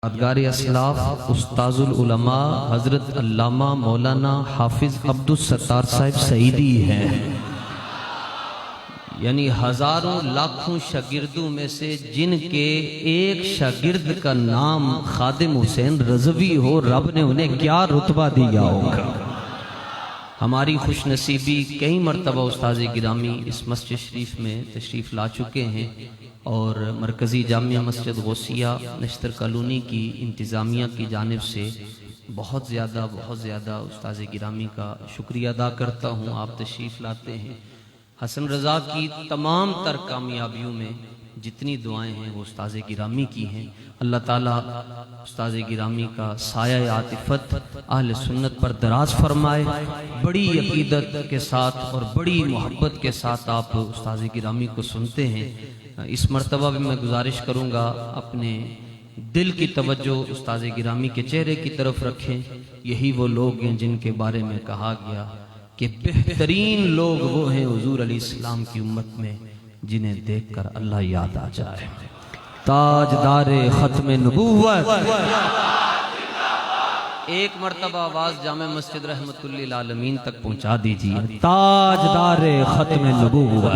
یادگار اسلاف استاذ العلماء حضرت علامہ مولانا حافظ عبدالستار صاحب سعیدی ہیں، یعنی ہزاروں لاکھوں شاگردوں میں سے جن کے ایک شاگرد کا نام خادم حسین رضوی ہو، رب نے انہیں کیا رتبہ دیا ہوگا۔ ہماری خوش نصیبی کئی مرتبہ استاذ گرامی اس مسجد شریف میں تشریف لا چکے ہیں، اور مرکزی جامعہ مسجد غوثیہ نشتر کالونی کی انتظامیہ کی جانب سے بہت زیادہ استاذ گرامی کا شکریہ ادا کرتا ہوں۔ آپ تشریف لاتے ہیں، حسن رضا کی تمام تر کامیابیوں میں جتنی دعائیں ہیں وہ استاذ گرامی کی ہیں۔ اللہ تعالیٰ استاذ گرامی کا سایہ عاطفت اہل سنت پر دراز فرمائے۔ بڑی عقیدت کے ساتھ اور بڑی محبت کے ساتھ آپ استاذ گرامی کو سنتے ہیں۔ اس مرتبہ بھی میں گزارش کروں گا اپنے دل کی توجہ استاذ گرامی کے چہرے کی طرف رکھیں۔ یہی وہ لوگ ہیں جن کے بارے میں کہا گیا کہ بہترین لوگ وہ ہیں حضور علیہ السلام کی امت میں جنہیں دیکھ کر اللہ یاد آ جائے۔ تاجدار ختم نبوت، ایک مرتبہ آواز جامع مسجد رحمت للعالمین تک پہنچا دیجیے۔ تاجدار ختم نبوت۔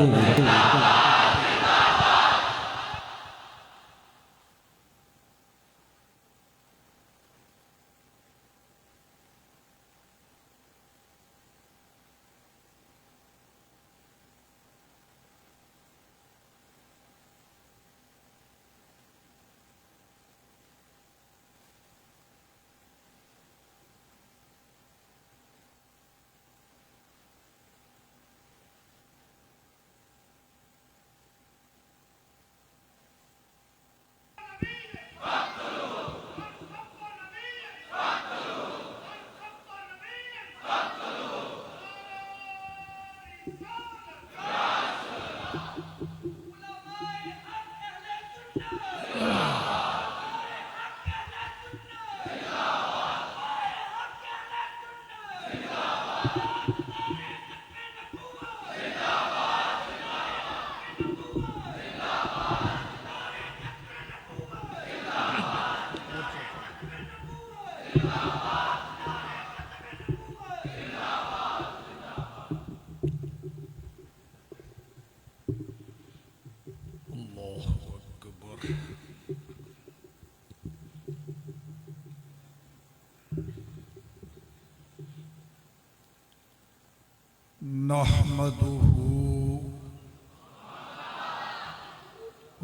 نحمده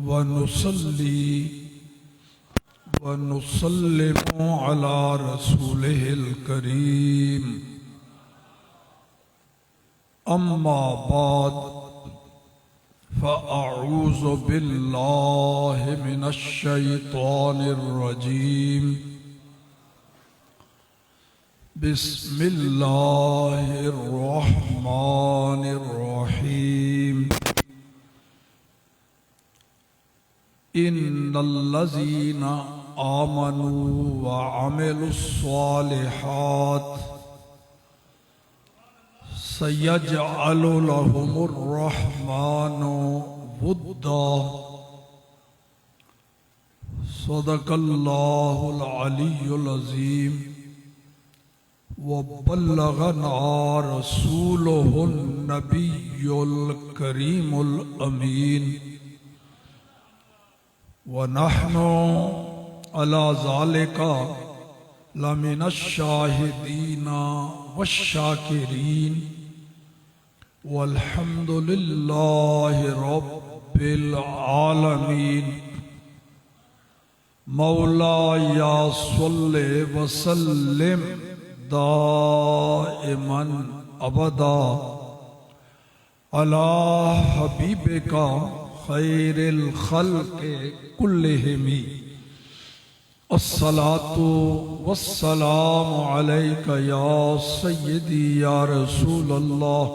ونصلي ونسلم على رسوله الكريم، أما بعد، فأعوذ بالله من الشيطان الرجيم، بسم الله الرحمن الرحيم، إن الذين آمنوا وعملوا الصالحات سيجعل لهم الرحمن ودا، صدق الله العلي العظيم، وبلغنا رسوله النبي الكريم الأمين، ونحن على ذلك لمن الشاهدين والشاكرين، والحمد لله رب العالمين۔ مولاي صل وسلم دائما ابدا على حبيبك خير الخلق كلهم، الصلاة والسلام عليك يا سيدي يا رسول الله،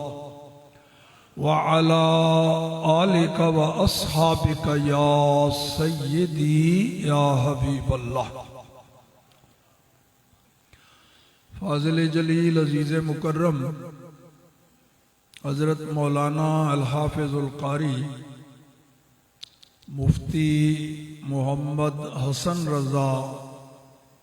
وعلى آلك وأصحابك يا سيدي يا حبيب الله۔ فاضل جلیل عزیز مکرم حضرت مولانا الحافظ القاری مفتی محمد حسن رضا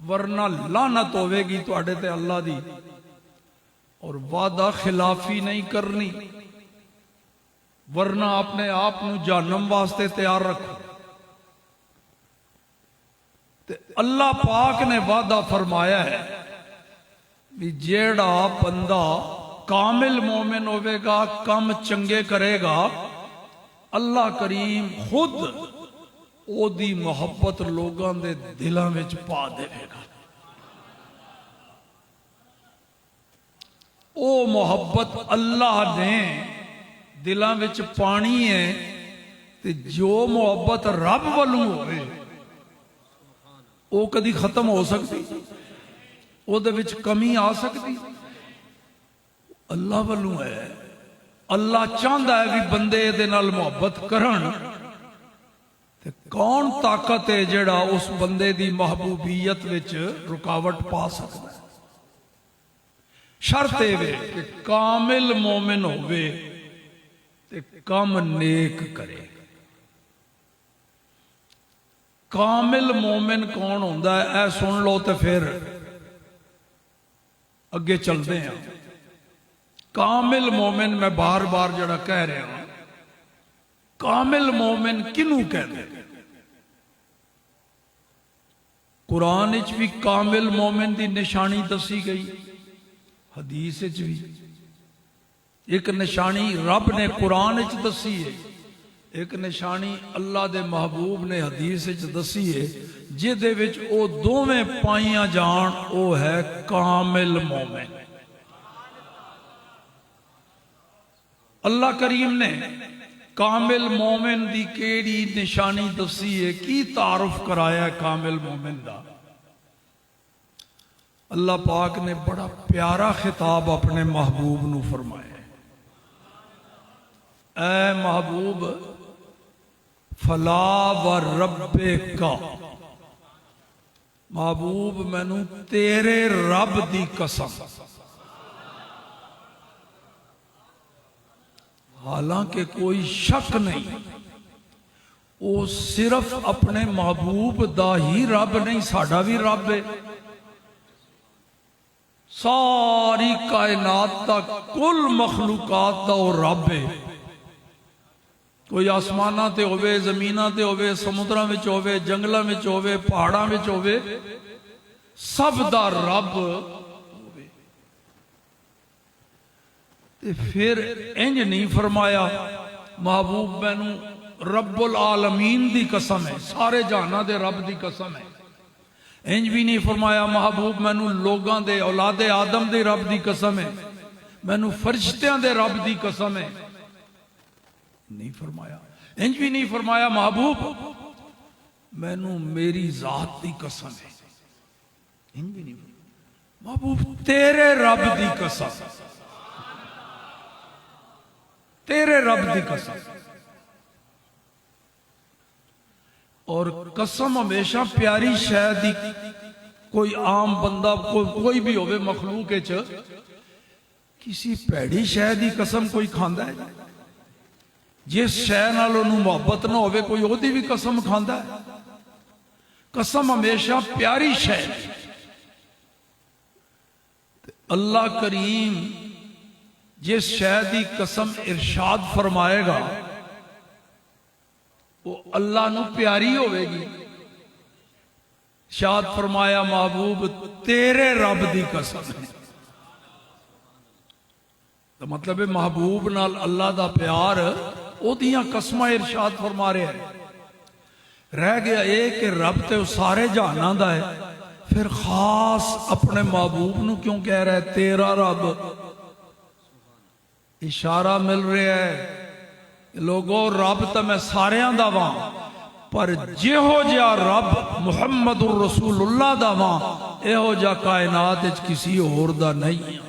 ورنہ لعنت ہوے گی تواڈے تے اللہ دی، اور وعدہ خلافی نہیں کرنی، ورنہ اپنے آپ نو جہنم واسطے تیار رکھو۔ تے اللہ پاک نے وعدہ فرمایا ہے بھی جیڑا بندہ کامل مومن ہوے گا، کم چنگے کرے گا، اللہ کریم خود او دی محبت لوگاں دے دلاں وچ پا دے گا۔ او محبت اللہ نے دلاں وچ پانی ہے، تے جو محبت رب والوں ہوئے او کدی ختم ہو سکتی؟ او دے وچ کمی آ سکتی؟ اللہ والوں ہے۔ اللہ چاہتا ہے بھی بندے دے نال محبت کرن، تے کون طاقت ہے جڑا اس بندے دی محبوبیت وچ رکاوٹ پا سکتا ہے؟ شرط اے وے کہ کامل مومن ہوئے تے کم نیک کرے۔ کامل مومن کون ہوندا ہے؟ اے سن لو تے پھر اگے چلتے ہیں۔ کامل مومن میں بار بار جڑا کہہ رہا ہوں، کامل مومن کنوں کہتے ہیں؟ قرآن وچ بھی کامل مومن دی نشانی دسی گئی، حدیث وچ بھی ایک نشانی رب نے قرآن وچ دسی ہے، ایک نشانی اللہ دے محبوب نے حدیث وچ دسی ہے، جہدے وچ او دوویں پائیاں جان، او ہے کامل مومن۔ اللہ کریم نے کامل مومن دی کیڑی نشانی دسی ہے، کی تعارف کرایا ہے کامل مومن دا؟ اللہ پاک نے بڑا پیارا خطاب اپنے محبوب نو فرمایا ہے، اے محبوب فلا وربک، محبوب مینو تیرے رب دی قسم، حالانکہ کوئی شک نہیں وہ صرف اپنے محبوب دا ہی رب نہیں، ساڈا بھی رب ہے، ساری کائنات دا کل مخلوقات دا وہ رب ہے۔ کوئی آسمانہ تے ہوئے، زمینہ تے ہوئے، سمندرہ میں ہوئے، جنگلہ میں ہوئے، پہاڑا میں ہوئے، سب دا رب ہوئے۔ تے پھر انج نہیں فرمایا محبوب مینوں رب العالمین دی قسم ہے، سارے جہانہ دے رب دی قسم ہے۔ انج بھی نہیں فرمایا محبوب مینوں لوگاں دے اولاد آدم دے رب دی قسم ہے، مینوں فرشتیاں دے رب دی قسم ہے، نہیں فرمایا۔ انج بھی نہیں فرمایا محبوب مینوں میری ذات دی قسم ہے، انج بھی نہیں فرمایا محبوب تیرے رب دی قسم، تیرے رب دی قسم۔ اور قسم ہمیشہ پیاری شے دی، کوئی عام بندہ کوئی بھی ہوئے مخلوق کسی پیڑی شے دی قسم کوئی کھاندا ہے؟ جس شے نال انہوں محبت نہ ہوئے کوئی او دی بھی قسم کھاندا ہے؟ قسم ہمیشہ پیاری شے۔ اللہ کریم جس شے دی قسم ارشاد فرمائے گا وہ اللہ نو پیاری ہوئے گی۔ شاد فرمایا محبوب تیرے رب دی قسم ہے، تو مطلب محبوب نال اللہ دا پیار او دیاں قسمہ ارشاد فرما رہے ہیں۔ رہ گیا ایک کہ رب تے سارے جہاناں دا ہے، پھر خاص اپنے محبوب نو کیوں کہہ رہا ہے تیرا رب؟ اشارہ مل رہا ہے لوگوں رب تو میں سارے دا واں، پر جہو جا رب محمد الرسول اللہ دا واں، ایہو جا کائنات اچ کسی اور دا نہیں۔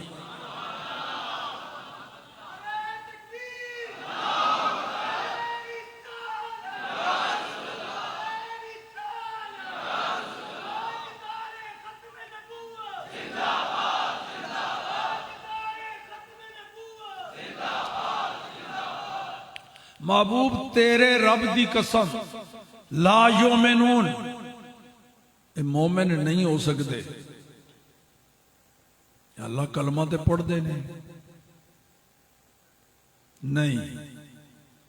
محبوب تیرے رب دی قسم لا یومنون، یہ مومن نہیں ہو سکتے. اللہ کلمہ تے پڑھتے نے نہیں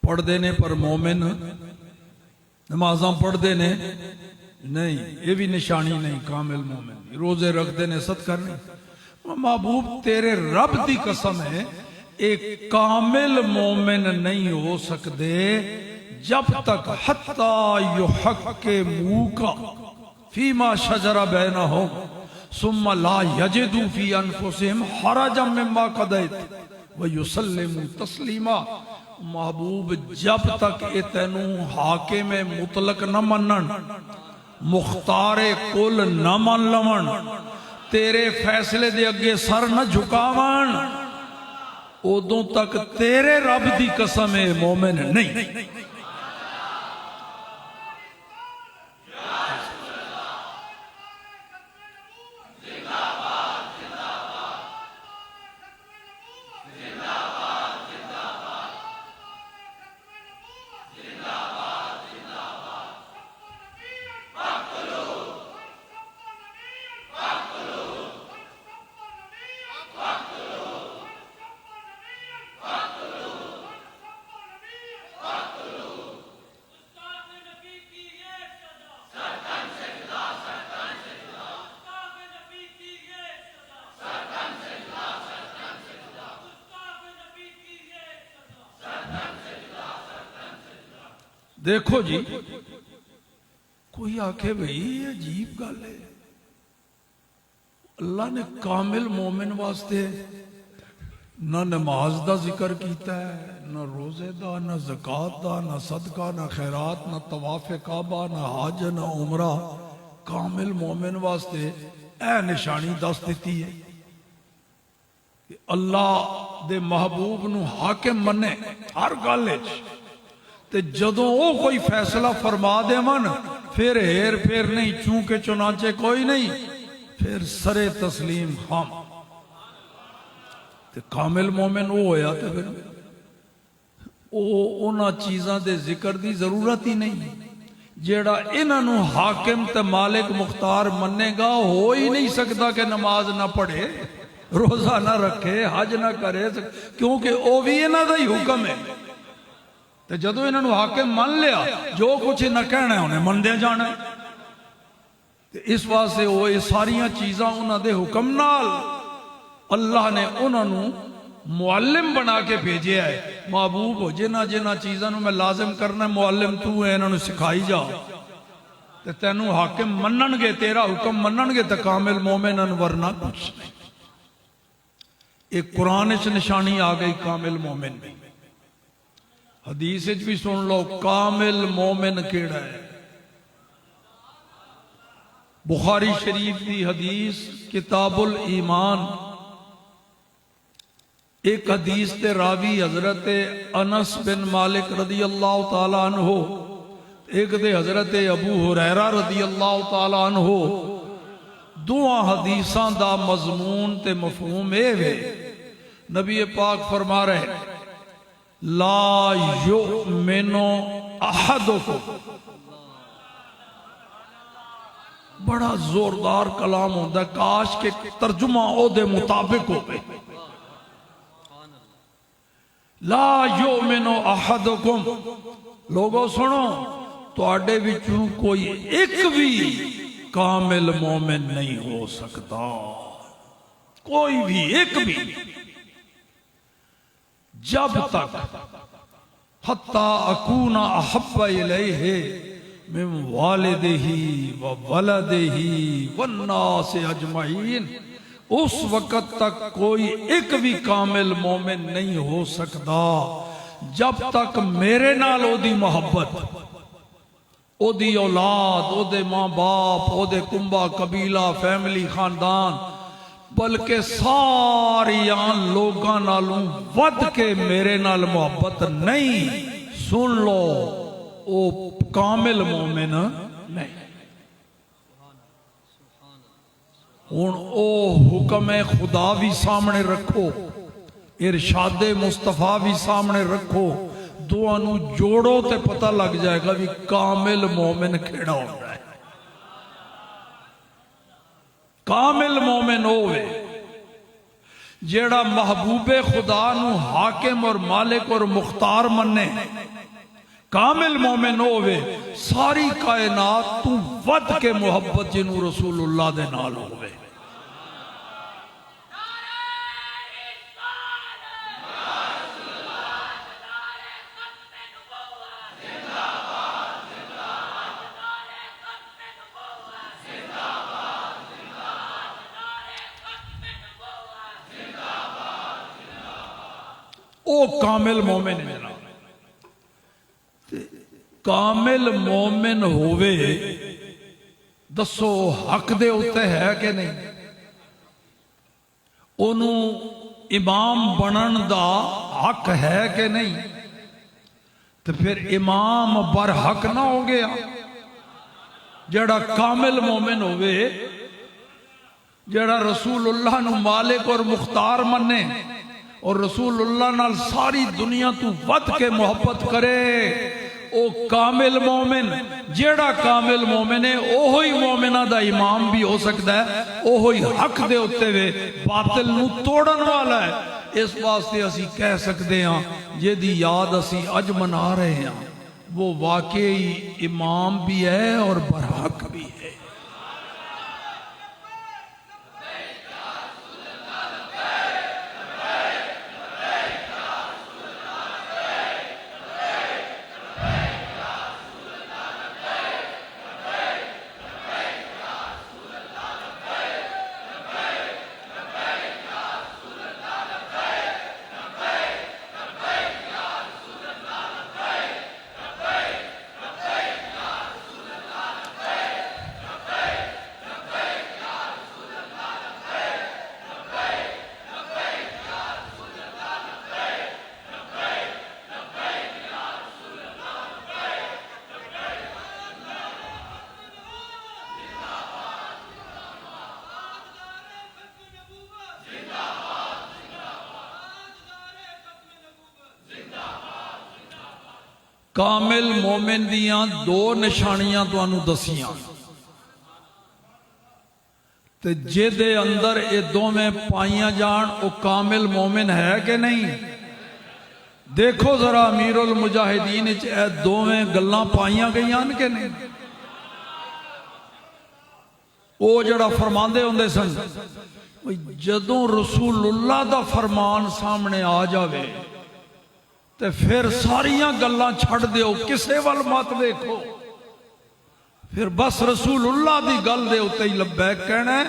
پڑھتے نے پر مومن نمازاں پڑھتے نے نہیں، یہ بھی نشانی نہیں کامل مومن. روزے رکھتے نے صدقہ نہیں. محبوب تیرے رب دی قسم ہے ایک کامل مومن نہیں ہو سکتے جب تک حتی یحکموکا فیما شجر بینہم ثم لا یجدوا فی انفسہم حرجا مما قضیت ویسلموا تسلیما. محبوب جب تک اے تینوں حاکم مطلق نہ منن، مختار کل نہ من لون، تیرے فیصلے دے اگے سر نہ جھکاون، ادوں تک تیرے رب دی قسم ہے مومن نہیں. دیکھو جی کوئی آکھے بھئی یہ عجیب گل ہے، اللہ نے کامل مومن واسطے نہ نماز دا ذکر کیتا ہے، نہ روزے دا، نہ زکوٰۃ دا، نہ صدقہ، نہ خیرات، نہ طواف کعبہ، نہ حج، نہ عمرہ. کامل مومن واسطے اے نشانی دس دیتی ہے کہ اللہ دے محبوب نو حاکم منے ہر گل وچ، تے جدوں او کوئی فیصلہ فرما دے من پھر ہیر پھر نہیں، چونکہ چنانچہ کوئی نہیں، پھر سرے تسلیم خام. تے کامل مومن وہ ہویا تے پھر او انہاں چیزاں دے ذکر دی ضرورت ہی نہیں. جیڑا انہاں نو حاکم تے مالک مختار منے گا ہو ہی نہیں سکتا کہ نماز نہ پڑھے، روزہ نہ رکھے، حج نہ کرے، کیونکہ او بھی انہاں دا ہی حکم ہے. تے جدو انہوں نے حاکم من لیا جو کچھ نہ کہنا ہے انہیں من دے جانا ہے. اس واسطے وہ یہ ساریاں چیزاں انہوں دے حکم نال اللہ نے انہوں نے معلم بنا کے بھیجے ہے. محبوب جنہ جنہ چیزاں میں لازم کرنا ہے معلم تو ہے، انہوں نے سکھائی جا. تے تینوں حاکم منن گے، تیرا حکم منن گے تے کامل مومنن، ورنہ کچھ نہیں. ایک قرآن سے نشانی آ گئی کامل مومن میں. حدیث بھی سن لو کامل مومن کیڑا ہے. بخاری شریف کی حدیث کتاب الایمان، ایک حدیث تے راوی حضرت انس بن مالک رضی اللہ تعالیٰ عنہ، ایک دے حضرت ابو ہریرہ رضی اللہ تعالیٰ عنہ. دعا حدیثاں دا مضمون تے مفہوم اے وے. نبی پاک فرما رہے لا یؤمن احدکم. بڑا زوردار کلام ہوتا ہے، کاش کے ترجمہ او دے مطابق ہو پہ. لا یؤمن احدکم، لوگوں سنو تو آڈے بچوں کوئی ایک بھی کامل مومن نہیں ہو سکتا، کوئی بھی ایک بھی، جب تک حتی اکون احب الیہ من والدہ و ولدہ والناس اجمعین، اس وقت تک کوئی ایک بھی کامل مومن نہیں ہو سکتا جب تک میرے نال او دی محبت، او دی اولاد، او دے ماں باپ، او دے کنبہ قبیلہ فیملی خاندان، بلکہ ساریاں لوگاں نالوں ود کے میرے نال محبت نہیں. سن لو او کامل مومن نہیں. ہن او حکم خدا بھی سامنے رکھو، ارشاد مصطفیٰ بھی سامنے رکھو، دونوں جوڑو تے پتہ لگ جائے گا بھی کامل مومن کھڑا ہو رہا ہے. کامل مومن ہوئے جیڑا محبوب خدا نو حاکم اور مالک اور مختار منے، کامل مومن ہوئے ساری کائنات تو ود کے محبت جنو رسول اللہ دے نال ہوئے۔ او کامل مومن ہے جناب۔ کامل مومن ہوئے دسو حق دے ہوتے ہے کہ نہیں؟ انہوں امام بنن دا حق ہے کہ نہیں؟ تو پھر امام برحق نہ ہو گیا؟ جڑا کامل مومن ہوئے، جڑا رسول اللہ نو مالک اور مختار منے اور رسول اللہ نال ساری دنیا تو ود کے محبت کرے، او کامل مومن، جیڑا کامل مومن ہے اوہی مومنہ دا امام بھی ہو سکتا ہے، اوہی حق دے ہوتے ہوئے باطل نو توڑن والا ہے۔ اس واسطے اسی کہہ سکتے ہیں جے دی یاد اسی اج منا رہے ہیں وہ واقعی امام بھی ہے اور برحق بھی ہے۔ کامل مومن دیاں دو نشانیاں تو انہوں دسیاں، تے جے دے اندر اے دو میں پائیاں جان او کامل مومن ہے کہ نہیں؟ دیکھو ذرا امیر المجاہدین اے دو میں گلاں پائیاں گئیاں کہ نہیں؟ او جڑا فرماندے ہوندے سن جدوں رسول اللہ دا فرمان سامنے آ جاوے تے پھر ساریاں گلاں چھڑ دیو، کسے وال مات دیکھو، پھر بس رسول اللہ دی گل دے ہوتے ہی لبیک کہنا ہے،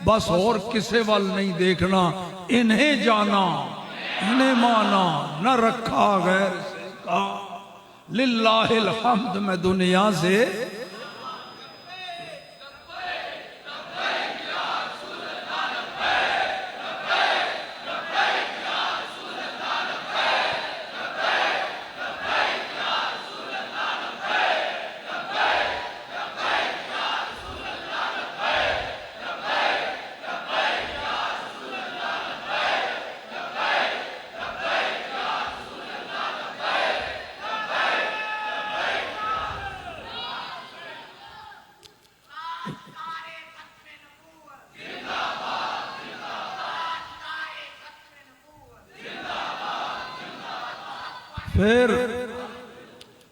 بس اور کسے وال نہیں دیکھنا، انہیں جانا انہیں مانا، نہ رکھا غیر سے کا، للہ الحمد میں دنیا سے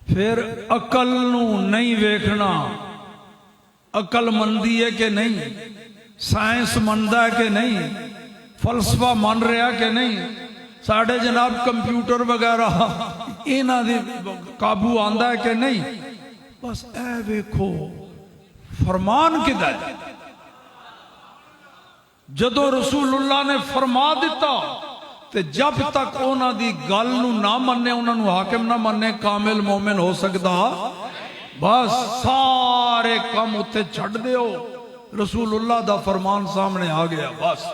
پھر عقل نو نہیں ویکھنا، عقل مندی ہے کہ نہیں، سائنس مندہ ہے کہ نہیں، فلسفہ من رہا کہ نہیں، ساڑھے جناب کمپیوٹر وغیرہ اینا دی قابو آندہ ہے کہ نہیں، بس اے ویکھو فرمان کدھا ہے؟ جدو رسول اللہ نے فرما دیتا تے جب تک اونا دی گل نو نہ مننے، اونا نو حاکم نہ مننے، کامل مومن ہو سکتا، بس سارے کم اتے چھڑ دیو، رسول اللہ دا فرمان سامنے آ گیا، بس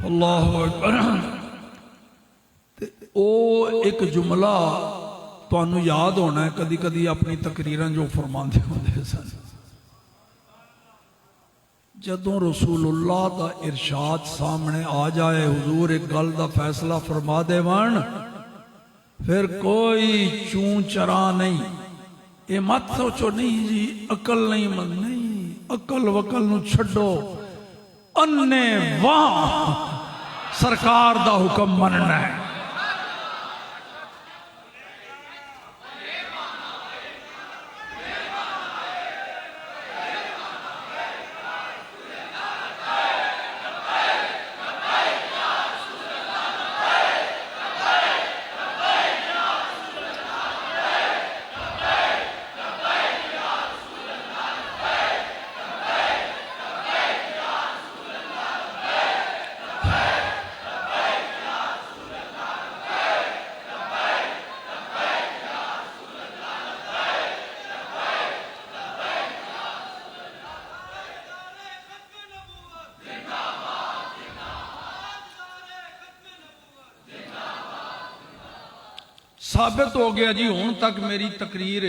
اللہ اکبر۔ ایک جملہ تانوں یاد ہونا ہے کدی کدی اپنی تقریراں جو فرماندے ہوندے سن جدوں رسول اللہ دا ارشاد سامنے آ جائے حضور ایک گل دا فیصلہ فرما دے ون پھر کوئی چون چرا نہیں یہ مت سوچو نہیں جی عقل نہیں من نہیں عقل وقل نو چھڈو انے واہ سرکار دا حکم مننا ہے ثابت ہو گیا جی ہون تک میری تقریر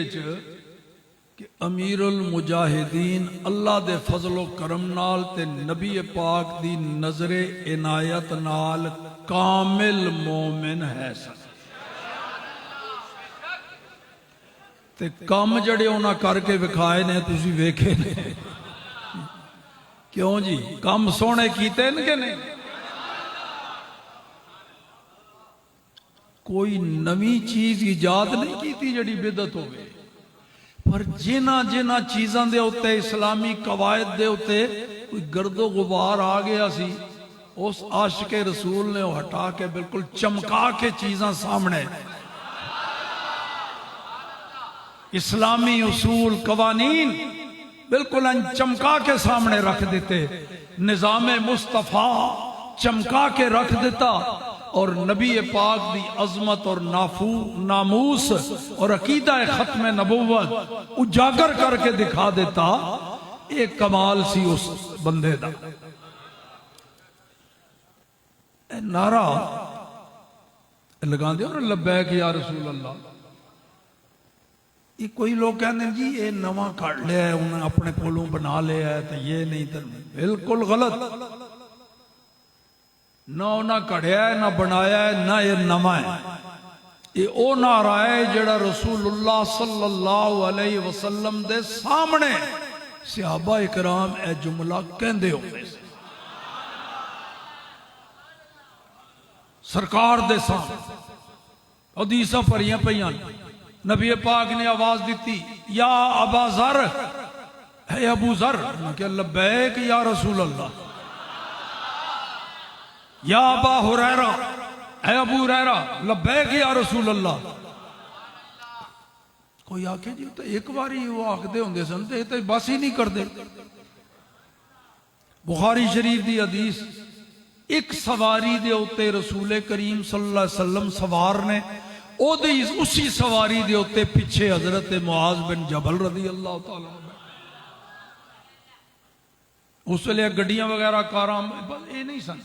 کہ امیر المجاہدین اللہ دے فضل و کرم نال تے نبی پاک دی نظر عنایت نال کامل مومن ہے سن تے کام جڑے انہاں کر کے وکھائے نے تسی ویکھے نے کیوں جی کام سونے کیتے ان کے نہیں کوئی نوی چیز ایجاد نہیں کی تھی جڑی بدعت ہوئے پر جنہ چیزاں دے ہوتے اسلامی قواعد دے ہوتے کوئی گرد و غبار آ گیا سی اس عاشق رسول نے وہ ہٹا کے بالکل چمکا کے چیزاں سامنے اسلامی اصول قوانین بالکل چمکا کے سامنے رکھ دیتے نظام مصطفیٰ چمکا کے رکھ دیتا اور نبی پاک دی عظمت اور ناموس اور عقیدہ ختم نبوت اجاگر کر کے دکھا دیتا ایک کمال سی اس بندے دا نعرہ لگا دیا اور لبیک یا رسول اللہ یہ کوئی لوگ کہنے جی یہ نواں کھڑ لیا ہے انہیں اپنے کولوں بنا لیا ہے تو یہ نہیں تو بالکل غلط نہ انہاں کڑھیا ہے نہ بنایا ہے نہ یہ نواں ہے یہ او نعرہ ہے جڑا رسول اللہ صلی اللہ علیہ وسلم دے سامنے صحابہ اکرام اے جملہ کہندے ہوئے سرکار دے سامنے حدیثاں پڑھیاں پڑھیاں نبی پاک نے آواز دیتی یا ابا ذر اے ابو ذر کہ لبیک یا رسول اللہ یا ابا ہریرہ اے ابو ہریرہ لبیک یا رسول اللہ کوئی آکے جی تو ایک باری وہ آکھ دے ہوں دے سنتے تو بس ہی نہیں کر دے بخاری شریف دی حدیث ایک سواری دے ہوتے رسول کریم صلی اللہ علیہ وسلم سوار نے او دے اسی سواری دے ہوتے پیچھے حضرت معاذ بن جبل رضی اللہ تعالیٰ اس لئے گڑیاں وغیرہ کارام یہ نہیں سن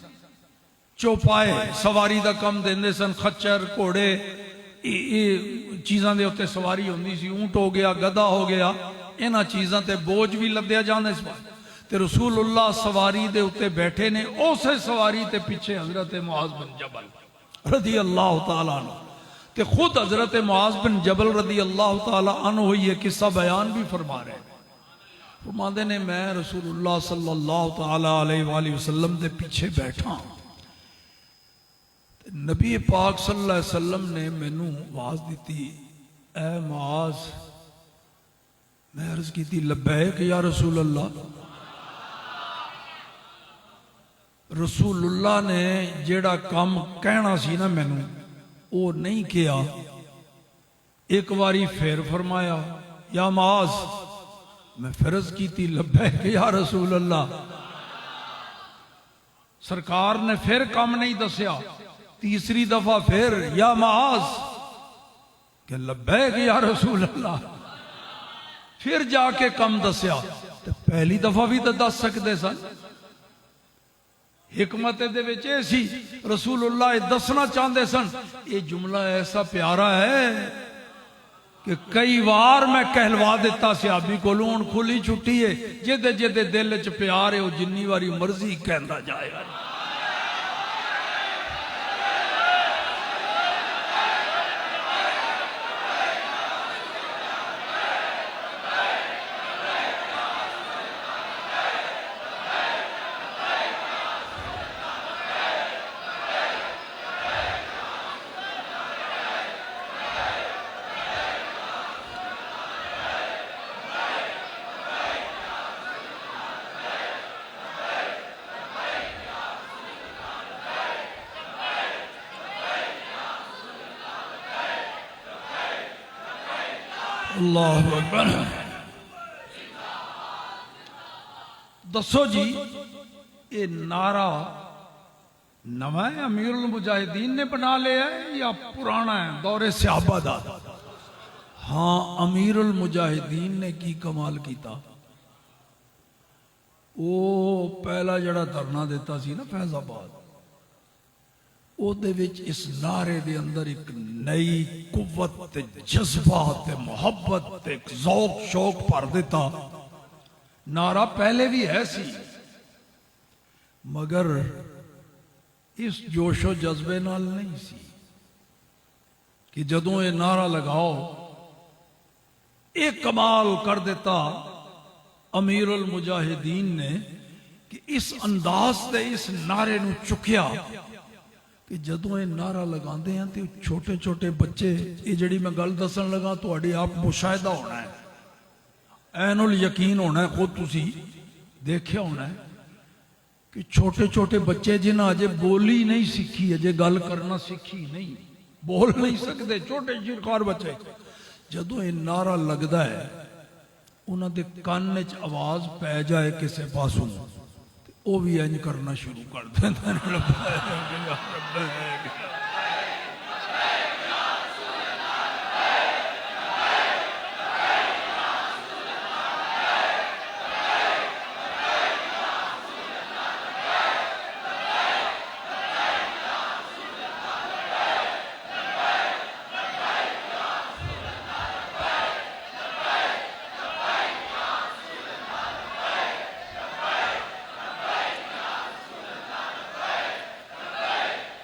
چوپائے سواری دا کم دیندے سن خچر کوڑے چیزاں دے ہوتے سواری ہوندی سی اونٹ ہو گیا گدہ ہو گیا اینا چیزاں تے بوجھ بھی لدیا جاندے اس بات تے رسول اللہ سواری دے ہوتے بیٹھے نے اسے سواری تے پیچھے حضرت معاذ بن جبل رضی اللہ تعالیٰ عنہ تے خود حضرت معاذ بن جبل رضی اللہ تعالیٰ عنہ ہوئی یہ قصہ بیان بھی فرما رہے فرماندے نے میں رسول اللہ صلی اللہ تعالیٰ علیہ وآلہ وسلم دے پیچھے بیٹھا نبی پاک صلی اللہ علیہ وسلم نے مینوں آواز دیتی اے معاذ میں عرض کی تھی لبیک یا رسول اللہ رسول اللہ نے جیڑا کام کہنا سی نا مینوں وہ نہیں کیا ایک باری پھر فرمایا یا معاذ میں فرض کی تھی لبیک یا رسول اللہ سرکار نے پھر کام نہیں دسیا تیسری دفعہ پھر یا معاذ کہ لبیک یا رسول اللہ پھر جا کے کم دسیا تو پہلی دفعہ بھی تو دس سکتے سن حکمت دے وچ اے سی رسول اللہ دسنا چاہتے سن یہ جملہ ایسا پیارا ہے کہ کئی بار میں کہلوا دیتا صحابی کو لون کھلی چھٹی ہے جدے جدے دل چ پیار ہے وہ جنی واری مرضی کہندا جائے گا اللہ اکبر دسو جی یہ نعرہ نواں ہے امیر المجاہدین نے بنا لیا ہے یا پرانا ہے دور صحابہ دا ہاں امیر المجاہدین نے کی کمال کیتا وہ پہلا جڑا دھرنا دیتا سی نا فیض آباد او دے وچ اس نعرے دے اندر ایک نئی قوت تے جذبہ تے محبت تے ایک ذوق شوق بھر دیتا نعرہ پہلے بھی ہے سی مگر اس جوش و جذبے نال نہیں سی کہ جدوں یہ نعرہ لگاؤ ایک کمال کر دیتا امیر المجاہدین نے کہ اس انداز تے اس نعرے نو چکیا کہ جدوں یہ نعرہ لگاندے ہیں تو چھوٹے چھوٹے بچے یہ جڑی میں گل دسن لگا تہاڈی آپ مشاہدہ ہونا ہے عین الیقین ہونا ہے خود تسی دیکھیا ہونا ہے کہ چھوٹے چھوٹے بچے جنہاں اجے بولی نہیں سیکھی اجے گل کرنا سیکھی نہیں بول نہیں سکتے چھوٹے شیرخوار بچے جدوں یہ نعرہ لگدا ہے انہاں دے کان وچ آواز پے جائے کسے پاسوں وہ بھی اینج کرنا شروع کر دیتا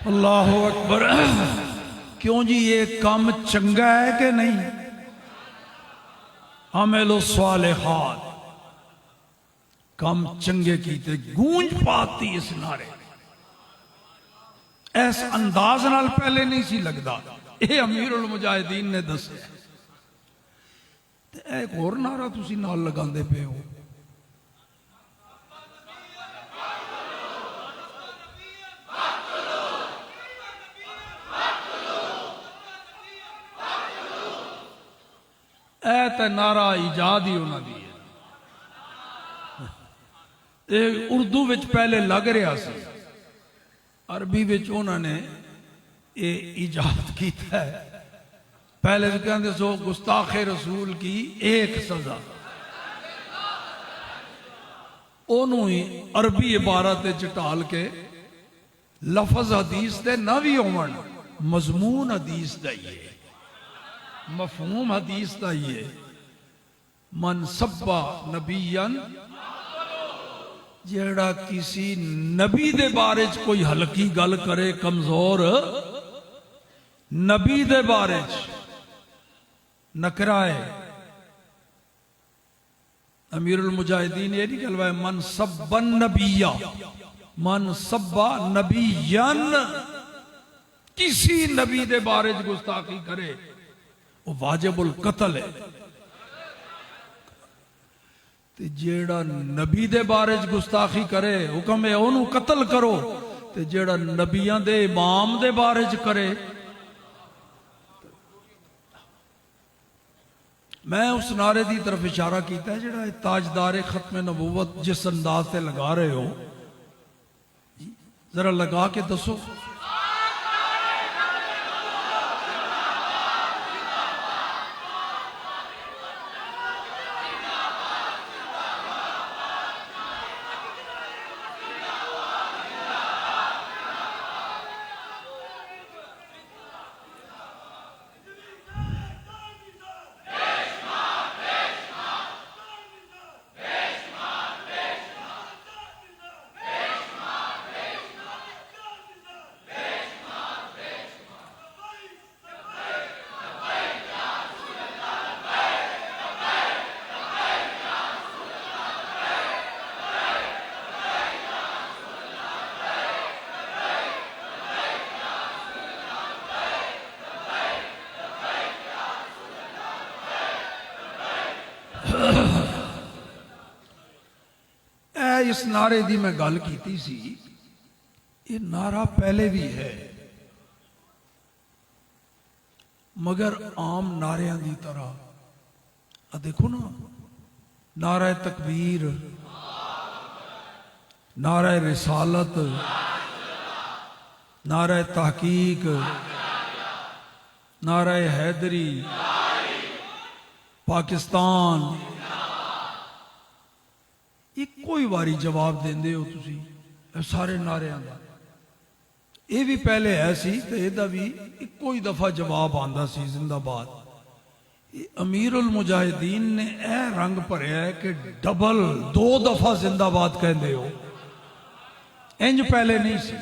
اللہ اکبر کیوں جی یہ کام چنگا ہے کہ نہیں عمل و صالحات کام چنگے کیتے گونج پاتی اس نعرے ایس انداز نال پہلے نہیں سی لگدا اے امیر المجاہدین نے دسے ایک اور نعرہ تسی نال لگاندے پے ہو تے نعرہ ایجاد ہی ہونا دی ہے اردو وچ پہلے لگ رہا سی عربی وچ انہوں نے یہ ایجاد کیتا ہے پہلے تو کہتے سو گستاخ رسول کی ایک سزا انہوں ہی عربی عبارت چٹال کے لفظ حدیث دے نہ بھی ہومن مضمون حدیث دائیے مفہوم حدیث دا یہ من سبا نبیان جیڑا کسی نبی دے بارے کوئی ہلکی گل کرے کمزور نبی دے بارے نکرائے امیر المجاہدین یہ نہیں کہلوائے من سبا نبیہ من سبا نبیان کسی نبی دے بارے گستاخی کرے وہ واجب القتل ہے تے جیڑا نبی دے بارے گستاخی کرے حکم ہے انہوں قتل کرو تے جیڑا نبیان دے امام دے بارے کرے میں اس نعرے دی طرف اشارہ کیتا ہے جیڑا تاجدار ختم نبوت جس انداز سے لگا رہے ہو ذرا لگا کے دسو اس نعرے دی میں گل کیتی سی، یہ نعرہ پہلے بھی ہے مگر عام نعریاں دی طرح دیکھو نا، نعرہ تکبیر، نعرہ رسالت، نعرہ تحقیق، نعرہ حیدری، پاکستان، ایکو ہی واری جواب دیندے ہو تسی سارے نعریاں دا۔ یہ بھی پہلے ہے سی تے ایدہ بھی ایکو ہی دفعہ جواب آندا سی زندہ باد۔ امیر المجاہدین نے اے رنگ پڑھیا ہے کہ ڈبل 2 دفعہ زندہ باد کہندے ہو، انج پہلے نہیں سی۔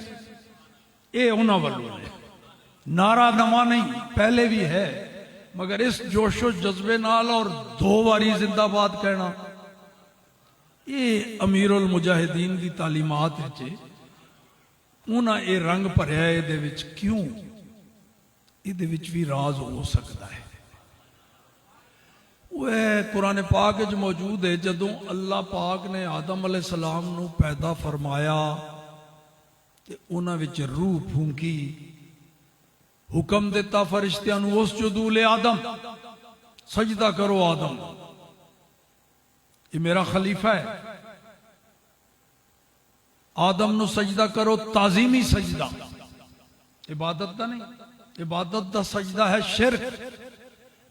اے انہاں والوں نے نعرہ نواں نہیں، پہلے بھی ہے مگر اس جوش و جذبے نال اور 2 واری زندہ باد کہنا، یہ امیر المجاہدین دی تعلیمات وچ انہاں اے رنگ بھریا ہے۔ دے وچ کیوں؟ یہ دے وچ بھی راز ہو سکتا ہے۔ وہ قرآن پاک وچ موجود ہے، جدوں اللہ پاک نے آدم علیہ السلام نو پیدا فرمایا تے انہاں وچ روح پھونکی، حکم دیتا فرشتیاں نو اسجدوا لآدم، سجدہ کرو آدم، یہ میرا خلیفہ ہے، آدم نو سجدہ کرو، تعظیمی سجدہ، عبادت دا نہیں، عبادت دا سجدہ ہے شرک۔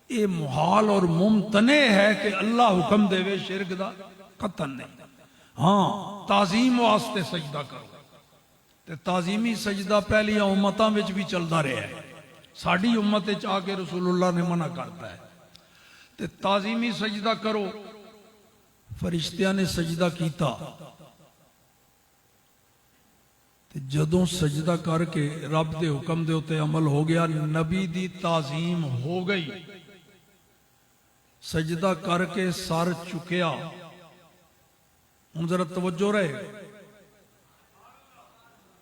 یہ محال اور ممتنع ہے کہ اللہ حکم دے وے شرک دا، قطعاً نہیں۔ ہاں تعظیم واسطے سجدہ کرو، تے تعظیمی سجدہ پہلی امتاں وچ بھی چلدا رہا ہے، ساڈی امت وچ آ کے رسول اللہ نے منع کرتا ہے تے تعظیمی سجدہ کرو۔ فرشتیاں نے سجدہ کیتا تے جدوں سجدہ کر کے رب دے حکم دے اتے عمل ہو گیا، نبی دی تعظیم ہو گئی، سجدہ کر کے سر چکیا۔ ہن ذرا توجہ رہے،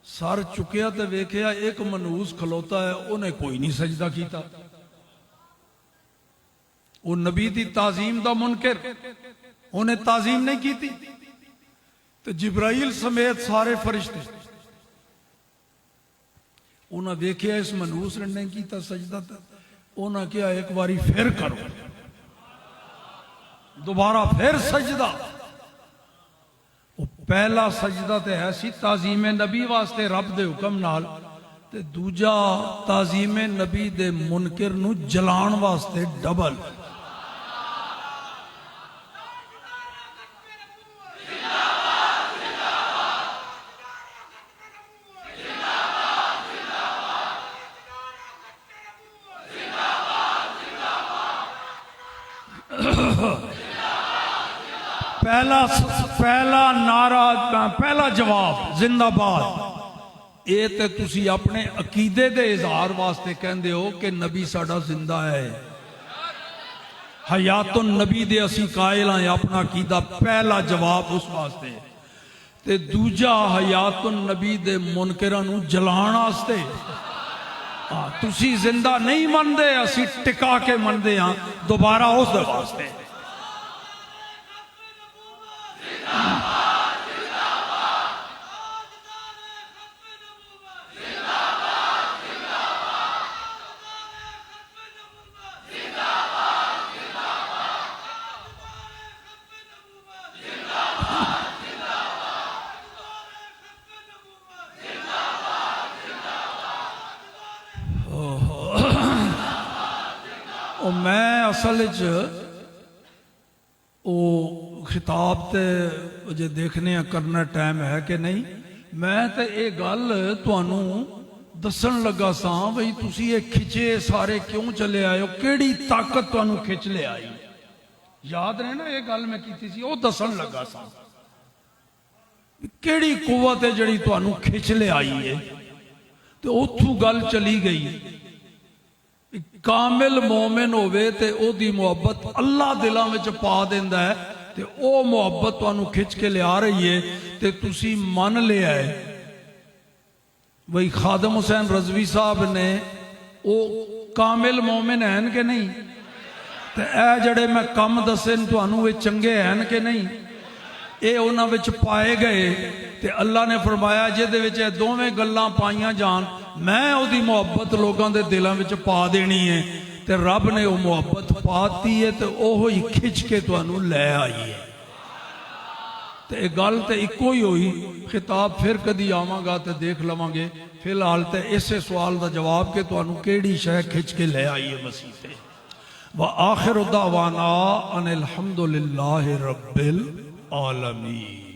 سر چکیا تے ویکھیا ایک منحوس کھلوتا ہے، انہیں کوئی نہیں سجدہ کیتا، وہ نبی دی تعظیم دا منکر، انہیں تعظیم نہیں کیتی۔ تو جبرائیل سمیت سارے فرشتے انہیں دیکھیا اس منحوس نے نہیں کیتا سجدہ، انہیں کیا ایک باری پھر کرو، دوبارہ پھر سجدہ۔ وہ پہلا سجدہ تے ہے سی تعظیم نبی واسطے رب دے حکم نال، تے دوجا تعظیم نبی دے منکر نو جلان واسطے ڈبل۔ پہلا نعرہ، پہلا جواب زندہ باد۔ اے تے تسی اپنے عقیدے دے اظہار واسطے کہندے ہو کہ نبی ساڈا زندہ ہے، حیات النبی دے اسی قائل ہیں، اپنا عقیدہ پہلا جواب اس واسطے۔ تے دوجا حیات النبی دے منکراں نو جلان واسطے۔ تسی زندہ نہیں مندے، اسی ٹکا کے مندے ہاں، دوبارہ اس دے واسطے۔ میں اصل خطاب تے جے دیکھنے کرنا ٹائم ہے کہ نہیں، میں تے اے گل تانوں دسن لگا ساں بھئی تسی یہ کھچے سارے کیوں چلے آئے ہو، کیڑی طاقت تانوں کھچ لے آئی؟ یاد رہے نا یہ گل میں کیتی سی، وہ دسن لگا ساں کیڑی قوت ہے جڑی تانوں کھچ لے آئی ہے، تو اتھوں گل چلی گئی۔ کامل مومن ہوئے تے او دی محبت اللہ دلاں وچ پا دیندا ہے، تے او محبت تانوں کھچ کے لے آ رہی ہے، تے تسی من لے آئے۔ وہی خادم حسین رضوی صاحب نے او کامل مومن ہیں کہ نہیں، تے اے جڑے میں کم دسن تانوں اے چنگے ہیں کہ نہیں، ਇਹ ਉਹਨਾਂ ਵਿੱਚ ਪਾਏ ਗਏ ਤੇ ਅੱਲਾ ਨੇ ਫਰਮਾਇਆ ਜਿਹਦੇ ਵਿੱਚ ਇਹ ਦੋਵੇਂ ਗੱਲਾਂ ਪਾਈਆਂ ਜਾਣ ਮੈਂ ਉਹਦੀ ਮੁਹੱਬਤ ਲੋਕਾਂ ਦੇ ਦਿਲਾਂ ਵਿੱਚ ਪਾ ਦੇਣੀ ਹੈ ਤੇ ਰੱਬ ਨੇ ਉਹ ਮੁਹੱਬਤ ਪਾਤੀ ਹੈ ਤੇ ਉਹ ਹੀ ਖਿੱਚ ਕੇ ਤੁਹਾਨੂੰ ਲੈ ਆਈ ਹੈ ਤੇ ਇਹ ਗੱਲ ਤੇ ਇੱਕੋ ਹੀ ਹੋਈ ਖਿਤਾਬ ਫਿਰ ਕਦੀ ਆਵਾਂਗਾ ਤੇ ਦੇਖ ਲਵਾਂਗੇ ਫਿਲਹਾਲ ਤੇ ਇਸੇ ਸਵਾਲ ਦਾ ਜਵਾਬ ਕਿ ਤੁਹਾਨੂੰ ਕਿਹੜੀ ਸ਼ੈ ਖਿੱਚ ਕੇ ਲੈ ਆਈ ਹੈ ਮਸੀਹ ਤੇ وآخر دعوانا ان الحمد للہ رب العالمین